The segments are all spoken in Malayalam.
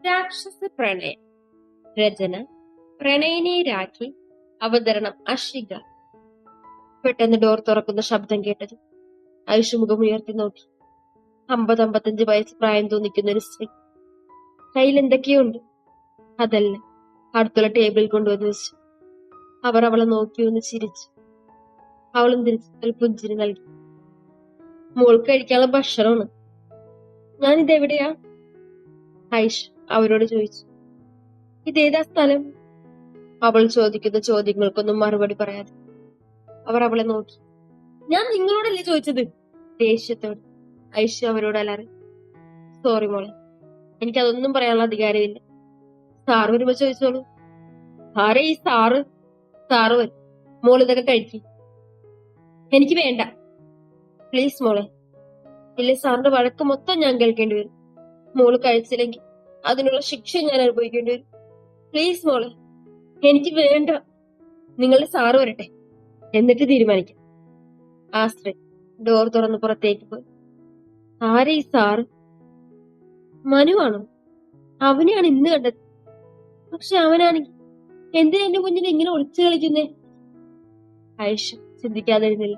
രാക്ഷസ പ്രണയം. രചന പ്രണയിനി രാഖി. അവതരണം അഷിക. പെട്ടെന്ന് ഡോർ തുറക്കുന്ന ശബ്ദം കേട്ടത് ഐഷു മുഖം ഉയർത്തി നോക്കി. 50-55 വയസ്സ് പ്രായം തോന്നിക്കുന്ന ഒരു സ്ത്രീ. കയ്യിൽ എന്തൊക്കെയുണ്ട്. അതല്ല, അടുത്തുള്ള ടേബിളിൽ കൊണ്ടുവന്ന് വെച്ചു. അവർ അവളെ നോക്കി ഒന്ന് ചിരിച്ചു. അവളും തിരിച്ചു പുഞ്ചിരി നൽകി. മോൾക്ക് കഴിക്കാനുള്ള ഭക്ഷണമാണ്. ഞാനിതെവിടെയാ? ഐഷ് അവരോട് ചോദിച്ചു. ഇതേതാ സ്ഥലം? അവൾ ചോദിക്കുന്ന ചോദ്യങ്ങൾക്കൊന്നും മറുപടി പറയാതെ അവർ അവളെ നോക്കി. ഞാൻ നിങ്ങളോടല്ലേ ചോദിച്ചത്? ദേഷ്യത്തോട് ഐഷു അവരോട് അലറി. സോറി മോളെ, എനിക്കതൊന്നും പറയാനുള്ള അധികാരമില്ല. സാറ് വരുമ്പോ ചോദിച്ചോളൂ. ആരെ ഈ സാറ്? സാറ് വരും. മോൾ ഇതൊക്കെ കഴിക്കും. എനിക്ക് വേണ്ട. പ്ലീസ് മോളെ. ഇല്ല, സാറിന്റെ വഴക്ക് മൊത്തം ഞാൻ കേൾക്കേണ്ടി വരും. മോള് കഴിച്ചില്ലെങ്കിൽ അതിനുള്ള ശിക്ഷ ഞാൻ അനുഭവിക്കേണ്ടി വരും. പ്ലീസ് മോളെ, എനിക്ക് വേണ്ട. നിങ്ങളുടെ സാറ് വരട്ടെ, എന്നിട്ട് തീരുമാനിക്കാം. ആ സ്ത്രീ ഡോർ തുറന്ന് പുറത്തേക്ക് പോയി. ആരെ ഈ സാറ്? മനുവാണോ? അവനെയാണ് ഇന്ന് കണ്ടത്. പക്ഷെ അവനാണെങ്കിൽ എന്തിനാ എന്റെ കുഞ്ഞിനെ ഇങ്ങനെ ഒളിച്ചു കളിക്കുന്നേ? ഐഷു ചിന്തിക്കാതിരുന്നില്ല.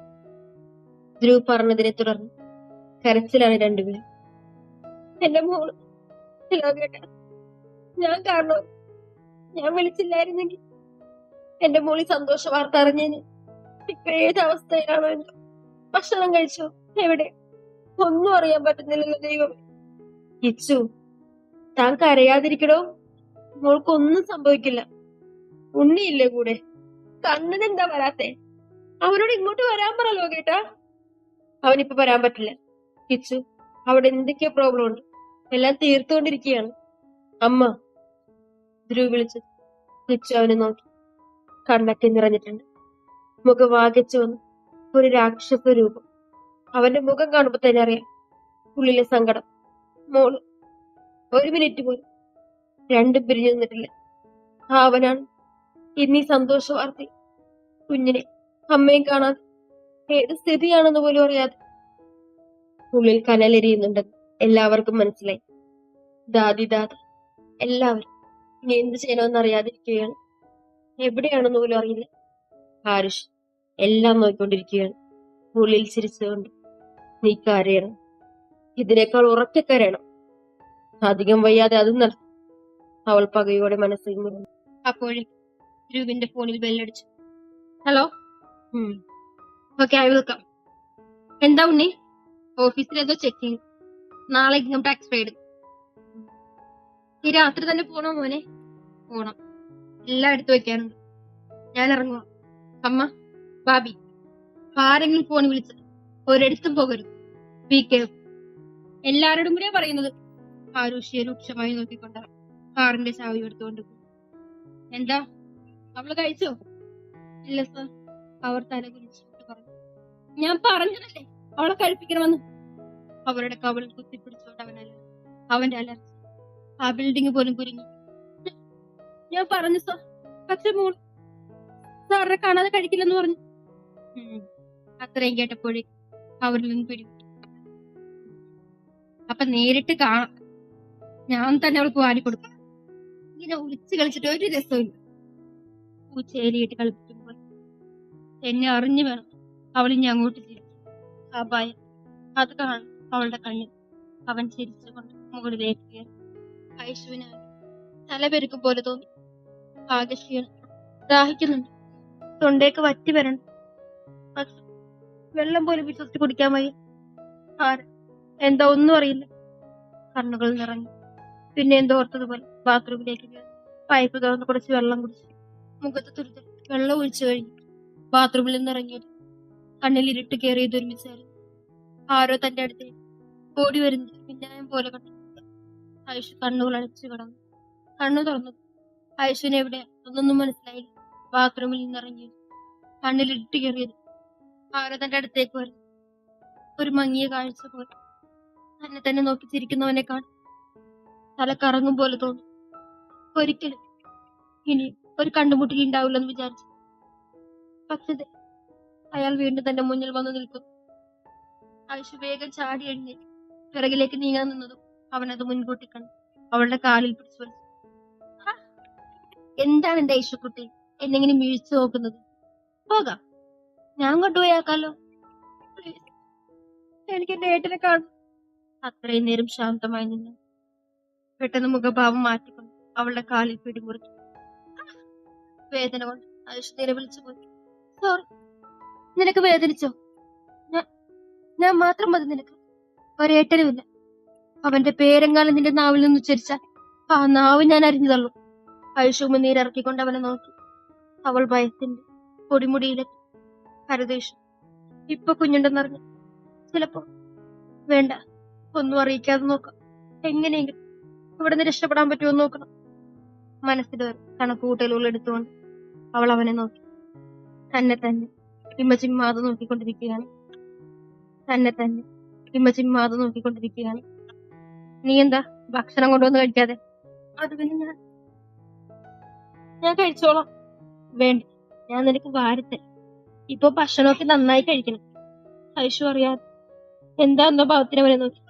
ധ്രുവ് പറഞ്ഞതിനെ തുടർന്ന് കരച്ചിലാണ് രണ്ടുപേരും. എന്റെ മോള് ഞാൻ കാരണം ഞാൻ വിളിച്ചില്ലായിരുന്നെങ്കിൽ എന്റെ മോളി സന്തോഷ വാർത്ത അറിഞ്ഞേന്. ഇപ്പൊ ഏത് അവസ്ഥയിലാണോ എന്തോ. ഭക്ഷണം കഴിച്ചോ? എവിടെ? ഒന്നും അറിയാൻ പറ്റുന്നില്ലല്ലോ ദൈവം. ഇച്ചു, താൻ കരയാതിരിക്കടോ. മോൾക്കൊന്നും സംഭവിക്കില്ല. ഉണ്ണിയില്ലേ കൂടെ? കണ്ണനെന്താ വരാത്തെ? അവനോട് ഇങ്ങോട്ട് വരാൻ പറ ലോകേട്ടാ. അവനിപ്പോ വരാൻ പറ്റില്ല. കിച്ചു, അവിടെ എന്തൊക്കെയോ പ്രോബ്ലം ഉണ്ട്. എല്ലാം തീർത്തുകൊണ്ടിരിക്കുകയാണ്. അമ്മ, ധ്രുവ് വിളിച്ചു. കിച്ചു അവനെ നോക്കി. കണ്ണൊക്കെ നിറഞ്ഞിട്ടുണ്ട്. മുഖം വാകിച്ചു വന്നു ഒരു രാക്ഷസ രൂപം. അവന്റെ മുഖം കാണുമ്പോ തന്നെ അറിയാം ഉള്ളിലെ സങ്കടം. മോള് ഒരു മിനിറ്റ് പോലും രണ്ടും പിരിഞ്ഞു നിന്നിട്ടില്ല. അവനാണ് ഇന്നീ സന്തോഷ വാർത്ത. കുഞ്ഞിനെ അമ്മയും കാണാതെ ഏത് സ്ഥിതിയാണെന്ന് പോലും അറിയാതെ ഉള്ളിൽ കനലെരിയുന്നുണ്ടെന്ന് എല്ലാവർക്കും മനസ്സിലായി. ദാദി എല്ലാവരും ഇനി എന്ത് ചെയ്യണമെന്ന് അറിയാതിരിക്കുകയാണ്. എവിടെയാണെന്ന് പോലും അറിയില്ല. ഹാരിഷ് എല്ലാം നോക്കിക്കൊണ്ടിരിക്കുകയാണ്. ഉള്ളിൽ ചിരിച്ചുകൊണ്ട്. നീ കരയണം, ഇതിനേക്കാൾ ഉറക്കെ കരയണം. അധികം വയ്യാതെ അതും നടത്തും. അവൾ പകയോടെ മനസ്സിൽ മുറിഞ്ഞു. അപ്പോഴും ധ്രുവിന്റെ ഫോണിൽ ബെല്ലടിച്ചു. Hello. Okay, I will come. എന്താ ഉണ്ണി? ഓഫീസിൽ ഏതോ ചെക്കിങ്. നാളെ ഇൻകം ടാക്സ് പെയ്ഡ്. ഈ രാത്രി തന്നെ പോണോ മോനെ? പോണം. എല്ലാം എടുത്തു വെക്കാനുണ്ട്. ഞാൻ ഇറങ്ങുക. അമ്മ, ബാബി, ആരെങ്കിലും ഫോൺ വിളിച്ച് ഒരിടത്തും പോകരുത്. Be careful. എല്ലാവരോടും കൂടിയാ പറയുന്നത്. ആരുഷിയെ രൂക്ഷമായി നോക്കിക്കൊണ്ട കാറിന്റെ ചാവി എടുത്തുകൊണ്ട്. എന്താ, അവള് കഴിച്ചോ? ഇല്ല സർ, അവർ തല കുലിച്ചിട്ട് പറഞ്ഞു. ഞാൻ പറഞ്ഞതല്ലേ അവളെ കഴിപ്പിക്കണമെന്ന്. അവരുടെ കവളിൽ കുത്തിപ്പിടിച്ചോണ്ട് അവന്റെ അലർജി. ആ ബിൽഡിംഗ് പോലും കുരുങ്ങി. ഞാൻ പറഞ്ഞു സർ, പക്ഷെ മോൾ സാറിനെ കാണാതെ കഴിക്കില്ലെന്ന് പറഞ്ഞു. അത്രയും കേട്ടപ്പോഴേ അവരിൽ നിന്ന് പിടിവിട്ടു. അപ്പൊ നേരിട്ട് കാണാം. ഞാൻ തന്നെ അവൾക്ക് വാരിക്കൊടുക്കാം. ഇങ്ങനെ ഒളിച്ചു കളിച്ചിട്ട് ഒരു രസമില്ല. പൂച്ചേലിയിട്ട് കളിപ്പിക്കുമ്പോൾ എന്നെ അറിഞ്ഞു വേണം അവളിനി അങ്ങോട്ട് ചിരിച്ചു. ആ ഭയം അത് കാണും അവളുടെ കണ്ണിൽ. അവൻ ചിരിച്ചുകൊണ്ട് മുകളിലേക്ക് കയറി. ഐഷുവിന് തലപെരുക്കും പോലെ തോന്നി. ആകെ ക്ഷീണം, ദാഹിക്കുന്നുണ്ട്. തൊണ്ടേക്ക് വറ്റി വരണം. പക്ഷെ വെള്ളം പോലും വിശ്വസിച്ച് കുടിക്കാൻ വയ്യ. എന്താ ഒന്നും അറിയില്ല. കണ്ണുകൾ നിറഞ്ഞു. പിന്നെ എന്തോ ഓർത്തതുപോലെ ബാത്റൂമിലേക്ക് കയറി. പൈപ്പ് തുറന്ന് കുറച്ച് വെള്ളം കുടിച്ചു. മുഖത്ത് തുരുത്ത് വെള്ളം ഒഴിച്ചു കഴിഞ്ഞു. ബാത്റൂമിൽ നിന്ന് ഇറങ്ങിയത് കണ്ണിൽ ഇരുട്ട് കയറിയത് ഒരുമിച്ചായിരുന്നു. ആരോ തന്റെ അടുത്തേക്ക് ഓടി വരുന്നത് പിന്നായം പോലെ കണ്ടു. ഐഷു കണ്ണുകൾ അടച്ചു കിടന്നു. കണ്ണു തുറന്നു. ഐഷുവിനെ എവിടെ ഒന്നൊന്നും മനസ്സിലായില്ല. ബാത്റൂമിൽ നിന്ന് ഇറങ്ങിയത് കണ്ണിൽ ഇരുട്ട് കയറിയത് ആരോ തന്റെ അടുത്തേക്ക് വരുന്നു. ഒരു മങ്ങിയ കാഴ്ച പോലെ തന്നെ തന്നെ നോക്കി ചിരിക്കുന്നവനെ കാണും. തല കറങ്ങും പോലെ തോന്നും. ഒരിക്കലും ഇനി ഒരു കണ്ടുമുട്ടൽ ഉണ്ടാവില്ലെന്ന് വിചാരിച്ചു. പക്ഷേ അയാൾ വീണ്ടും തന്റെ മുന്നിൽ വന്നു നിൽക്കുന്നു. ഐഷു വേഗം ചാടി എഴുന്നേറ്റ് പിറകിലേക്ക് നീങ്ങാൻ നിന്നതും അവനത് മുൻകൂട്ടി കണ്ടു. അവളുടെ കാലിൽ പിടിച്ചു വലിച്ചു. "ഹ, എന്താണ് എന്റെ ഐഷക്കുട്ടി എന്നെങ്ങനെ വീഴ്ച നോക്കുന്നത്? പോകാം, ഞാൻ കൊണ്ടുപോയാക്കാലോ. പ്ലീസ്, എനിക്ക് എന്റെ ഏട്ടനെ കാണും." അത്രയും നേരം ശാന്തമായി നിന്നു. പെട്ടെന്ന് മുഖഭാവം മാറ്റിക്കൊണ്ട് അവളുടെ കാലിൽ പിടിമുറുക്കി. വേദന കൊണ്ട് ഐഷ നിലവിളിച്ചു പോയി. "സോറി, നിനക്ക് വേദനിച്ചോ? ഞാൻ ഞാൻ മാത്രം മതി നിനക്ക്, ഒരേട്ടനുമില്ല. അവന്റെ പേരെങ്ങാനും നിന്റെ നാവിൽ നിന്ന് ഉച്ചരിച്ചാൽ ആ നാവ് ഞാൻ അരിഞ്ഞു തള്ളും." ഐഷുമ്മ നീരിറക്കിക്കൊണ്ട് അവനെ നോക്കി. അവൾ ഭയത്തിന്റെ പൊടിമുടിയിലെത്തി. പരദേശം ഇപ്പൊ കുഞ്ഞുണ്ടെന്നറിഞ്ഞു. ചിലപ്പോ വേണ്ട, ഒന്നും അറിയിക്കാതെ നോക്കാം. എങ്ങനെയെങ്കിലും ഇവിടെ നിന്ന് രക്ഷപ്പെടാൻ പറ്റുമോ നോക്കണം. മനസ്സിലൊരു കണക്കുകൂട്ടലുകൾ എടുത്തുകൊണ്ട് അവൾ അവനെ നോക്കി. തന്നെ തന്നെ ഇമ്മച്ചിമ്മാതെ നോക്കിക്കൊണ്ടിരിക്കുകയാണ്. തന്നെ തന്നെ ഇമ്മച്ചിമ്മാതെ നോക്കിക്കൊണ്ടിരിക്കുകയാണ്. "നീ എന്താ ഭക്ഷണം കൊണ്ടുവന്ന് കഴിക്കാതെ?" "അത് പിന്നെ ഞാൻ കഴിച്ചോളാം." "വേണ്ട, ഞാൻ നിനക്ക് വാരത്തെ. ഇപ്പൊ ഭക്ഷണമൊക്കെ നന്നായി കഴിക്കണം." ഐഷു അറിയാതെ എന്താ എന്ന ഭാവത്തിന് അവനെ നോക്കി.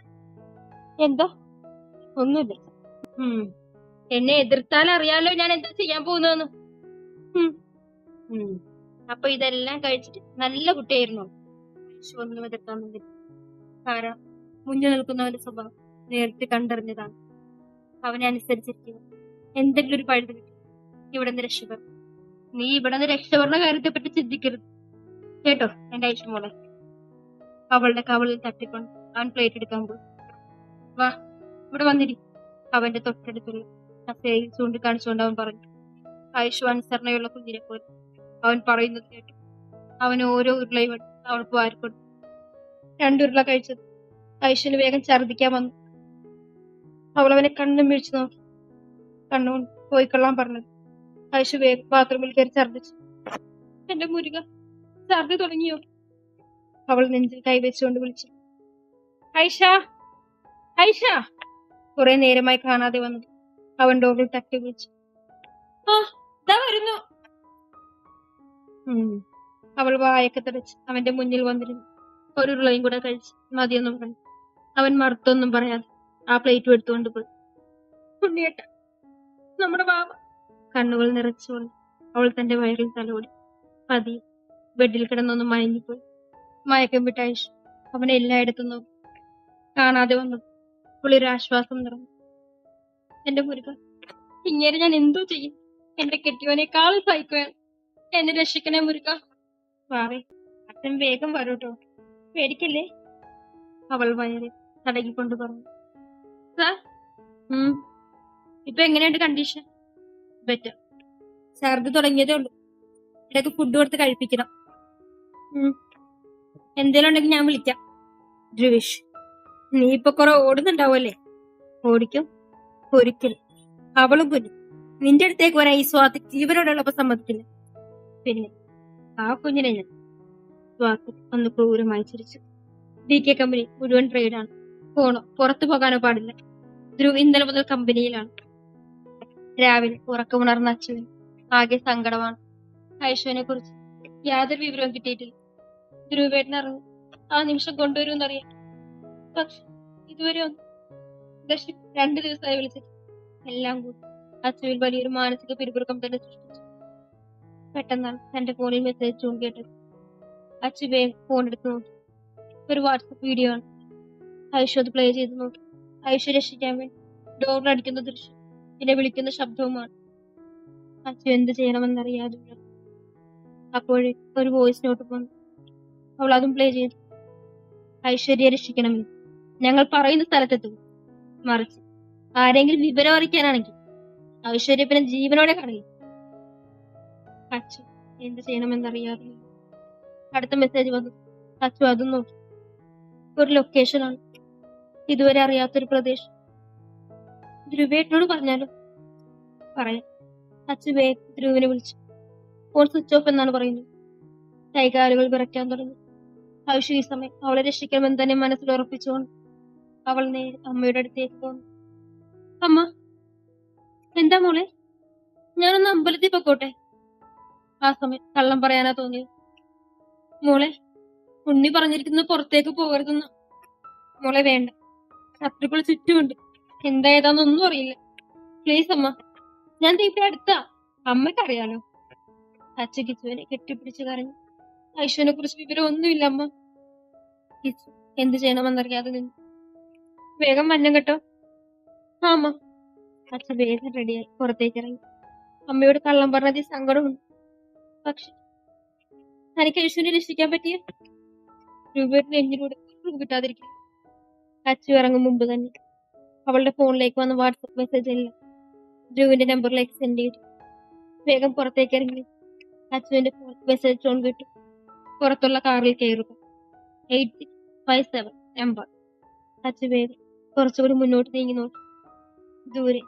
"എന്തോ ഒന്നുമില്ല. എന്നെ എതിർത്താൽ അറിയാലോ ഞാൻ എന്താ ചെയ്യാൻ പോകുന്നതെന്ന്. അപ്പൊ ഇതെല്ലാം കഴിച്ചിട്ട് നല്ല കുട്ടിയായിരുന്നു." ഐഷു ഒന്നും എതിർക്കാൻ നിന്നില്ല. കാരണം മുന്നിൽ നിൽക്കുന്നവന്റെ സ്വഭാവം നേരിട്ട് കണ്ടറിഞ്ഞതാണ്. അവനെ അനുസരിച്ചിരിക്കുക. എന്തെങ്കിലും ഒരു പഴുത് കിട്ടി ഇവിടെ നിന്ന് രക്ഷപ്പെടും. "നീ ഇവിടെ നിന്ന് രക്ഷപ്പെടുന്ന കാര്യത്തെ പറ്റി ചിന്തിക്കരുത് കേട്ടോ എന്റെ ഐഷു മോളെ." അവളുടെ കവളിൽ തട്ടിക്കൊണ്ട് അവൻ പ്ലേറ്റ് എടുക്കാൻ പോയി. "വാ, ഇവിടെ വന്നിരി." അവന്റെ തൊട്ടടുത്തുള്ള കസേരയിൽ ചൂണ്ടിക്കാണിച്ചുകൊണ്ട് അവൻ പറഞ്ഞു. ഐഷു അനുസരണയുള്ള കുഞ്ഞിനെ പോലെ അവൻ പറയുന്നത് കേട്ടു. അവൻ ഓരോ ഉരുളയും എടുത്ത് അവൾക്ക് വാരിക്കൊടുത്തു. 2 ഉരുള കഴിച്ചത് ഐഷുവിന് വേഗം ഛർദ്ദിക്കാൻ വന്നു. അവൾ അവനെ കണ്ണും വീഴ്ച നോക്കി. കണ്ണുകൊണ്ട് പോയിക്കൊള്ളാൻ പറഞ്ഞത്. ഐഷു വേഗം ബാത്റൂമിൽ കയറി ഛർദ്ദിച്ചു. "എന്റെ മുരുക, ഛർദ്ദി തുടങ്ങിയോ?" അവൾ നെഞ്ചിൽ കൈവച്ചുകൊണ്ട് വിളിച്ചു. "ഐഷ, ഐഷ!" കുറെ നേരമായി കാണാതെ വന്നത് അവൻ ഡോറിൽ തട്ടി വിളിച്ചു. "ആ, ദാ വരുന്നു." അവൾ വായൊക്കെ തുടച്ച് അവന്റെ മുന്നിൽ വന്നിരുന്നു. ഒരു ഉരുളയും കൂടെ കഴിച്ച് മതിയൊന്നും കണ്ടു. അവൻ മറുത്തൊന്നും പറയാതെ ആ പ്ലേറ്റും എടുത്തുകൊണ്ട് പോയി. "ഉണ്ണിയേട്ട, നമ്മുടെ ബാബ." കണ്ണുകൾ നിറച്ചുകൊണ്ട് അവൾ തന്റെ വയറിൽ തലോടി. പതിയെ ബെഡിൽ കിടന്നൊന്നും മയങ്ങിപ്പോയി. മയക്കം വിട്ട ഐഷു അവനെ എല്ലായിടത്തും നോക്കി. കാണാതെ വന്നു പുള്ളിയൊരാശ്വാസം നിറഞ്ഞു. "എന്റെ മുരുക, ഇങ്ങനെ ഞാൻ എന്തോ ചെയ്യും? എന്റെ കെട്ടിയവനേക്കാൾ സഹിക്കുകയാണ്. എന്നെ രക്ഷിക്കണേ മുരുക." "വാവേ, അച്ഛൻ വേഗം വരൂട്ടോ, പേടിക്കല്ലേ." അവൾ വയറിൽ തടകിക്കൊണ്ട് പറഞ്ഞു. "സാർ, ഇപ്പൊ എങ്ങനെയുണ്ട് കണ്ടീഷൻ?" "ബെറ്റർ. ഛർദി തുടങ്ങിയതേ ഉള്ളൂ. ഇടയ്ക്ക് ഫുഡ് കൊടുത്ത് കഴിപ്പിക്കണം. എന്തേലും ഉണ്ടെങ്കിൽ ഞാൻ വിളിക്കാം." "ധ്രുവിഷ്, നീ ഇപ്പൊ കുറെ ഓടുന്നുണ്ടാവുമല്ലേ?" "ഓടിക്കും, ഒരിക്കലും. അവളും കുഞ്ഞും നിന്റെ അടുത്തേക്ക് വരാൻ ഈ സ്വാതി ജീവനോടുള്ളപ്പോ സമ്മതിക്കില്ല. പിന്നെ ആ കുഞ്ഞിനെ ഞാൻ..." സ്വാതി ഒന്ന് ക്രൂരമായി ചിരിച്ചു. DK കമ്പനി മുഴുവൻ ട്രേഡാണ്. പോണോ പുറത്തു പോകാനോ പാടില്ല. ധ്രുവ് ഇന്നലെ മുതൽ കമ്പനിയിലാണ്. രാവിലെ ഉറക്കമുണർന്ന അച്ഛന് ആകെ സങ്കടമാണ്. ഐഷുവിനെ കുറിച്ച് യാതൊരു വിവരവും കിട്ടിയിട്ടില്ല. ധ്രുവേട്ടനറിഞ്ഞു ആ നിമിഷം കൊണ്ടുവരുമെന്നറിയാം. പക്ഷെ ഇതുവരെ ഒന്നും. 2 ദിവസമായി വിളിച്ചിട്ട് എല്ലാം കൂടി അച്ഛനിൽ വലിയൊരു മാനസിക പിരിമുറുക്കം തന്നെ സൃഷ്ടിച്ചു. പെട്ടെന്നാണ് തന്റെ ഫോണിൽ മെസ്സേജ് ചൂണ്ടിയിട്ടത്. അച്ഛൻ വേഗം ഫോൺ എടുത്ത് നോക്കി. ഒരു വാട്സപ്പ് വീഡിയോ ആണ്. ഐഷു അത് പ്ലേ ചെയ്ത് നോക്കി. ഐഷു രക്ഷിക്കാൻ വേണ്ടി ഡോറിനടിക്കുന്ന ദൃശ്യം, പിന്നെ വിളിക്കുന്ന ശബ്ദവുമാണ്. അച്ഛൻ എന്ത് ചെയ്യണമെന്നറിയാതെ. അപ്പോഴേ ഒരു വോയിസ് നോട്ട് വന്നു. അവൾ അതും പ്ലേ ചെയ്തു. "ഐശ്വര്യയെ രക്ഷിക്കണമെന്ന് ഞങ്ങൾ പറയുന്ന സ്ഥലത്തെത്തും. മറിച്ച് ആരെങ്കിലും വിവരം അറിയിക്കാനാണെങ്കിൽ ഐശ്വര്യ പിന്നെ ജീവനോടെ കളയും." അച്ഛൻ എന്ത് ചെയ്യണമെന്നറിയാതെ. അടുത്ത മെസ്സേജ് വന്നു. അച്ഛൻ അതും നോക്കി. ഒരു ലൊക്കേഷനാണ്, ഇതുവരെ അറിയാത്തൊരു പ്രദേശം. ധ്രുവേട്ടനോട് പറഞ്ഞാലോ? പറയാം. അച്ഛൻ വേഗം ധ്രുവിനെ വിളിച്ചു. ഫോൺ സ്വിച്ച് ഓഫ് എന്നാണ് പറയുന്നത്. കൈകാലുകൾ വിറയ്ക്കാൻ തുടങ്ങി. ഐഷു ഈ സമയം അവളെ രക്ഷിക്കണമെന്ന് തന്നെ മനസ്സിൽ ഉറപ്പിച്ചുകൊണ്ട് അവൾ നേരെ അമ്മയുടെ അടുത്തേക്ക് പോന്നു. "അമ്മ." "എന്താ മോളെ?" "ഞാനൊന്ന് അമ്പലത്തിൽ പൊക്കോട്ടെ." ആ സമയം കള്ളം പറയാനാ തോന്നിയത്. "മോളെ, ഉണ്ണി പറഞ്ഞിരിക്കുന്നത് പുറത്തേക്ക് പോകരുതെന്ന്." "മോളെ വേണ്ട, ശത്രുക്കൾ ചുറ്റുമുണ്ട്. എന്താ ഏതാന്നൊന്നും അറിയില്ല. പ്ലീസ് അമ്മ, ഞാൻ ദേ ഇവിടെ അടുത്താ. അമ്മക്കറിയാലോ. അച്ഛ കിച്ചുവിനെ കെട്ടിപ്പിടിച്ച് കരഞ്ഞു. ഐശുവിനെ കുറിച്ച് വിവരമൊന്നുമില്ല അമ്മ. കിച്ചു എന്ത് ചെയ്യണമെന്നറിയാതെ നിന്നു. വേഗം വന്നം കേട്ടോ. ആ അമ്മ. അച്ഛ വേഗം റെഡിയായി പുറത്തേക്ക് ഇറങ്ങി. അമ്മയോട് കള്ളം പറഞ്ഞതിൽ സങ്കടമുണ്ട്. പക്ഷെ തനിക്ക് ഐശുവിനെ രക്ഷിക്കാൻ പറ്റിയ രൂപയുടെ എന്നിലൂടെ കിട്ടാതിരിക്കും. അച്ചു ഇറങ്ങും മുമ്പ് തന്നെ അവളുടെ ഫോണിലേക്ക് വന്ന വാട്സപ്പ് മെസ്സേജ് എല്ലാം ധ്രുവിന്റെ നമ്പറിലേക്ക് സെൻഡ് ചെയ്തു. വേഗം പുറത്തേക്ക് ഇറങ്ങി. അച്ചുവിന്റെ ഫോൺ മെസ്സേജ് ടോൺ കേട്ടു. പുറത്തുള്ള കാറിൽ കയറുക. 8657 നമ്പർ. അച്ചു വേഗം കുറച്ചുകൂടി മുന്നോട്ട് നീങ്ങി നോക്കി. ദൂരെ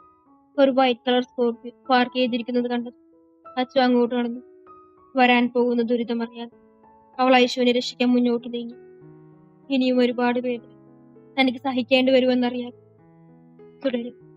ഒരു വൈറ്റ് കളർ സ്കോർപ്പിയോ പാർക്ക് ചെയ്തിരിക്കുന്നത് കണ്ടു. അച്ചു അങ്ങോട്ട് നടന്നു. വരാൻ പോകുന്ന ദുരിതമറിയാതെ അവൾ ഐശുവിനെ രക്ഷിക്കാൻ മുന്നോട്ട് നീങ്ങി. ഇനിയും ഒരുപാട് വേദന തനിക്ക് സഹിക്കേണ്ടി വരുമെന്നറിയാം. തുടരും.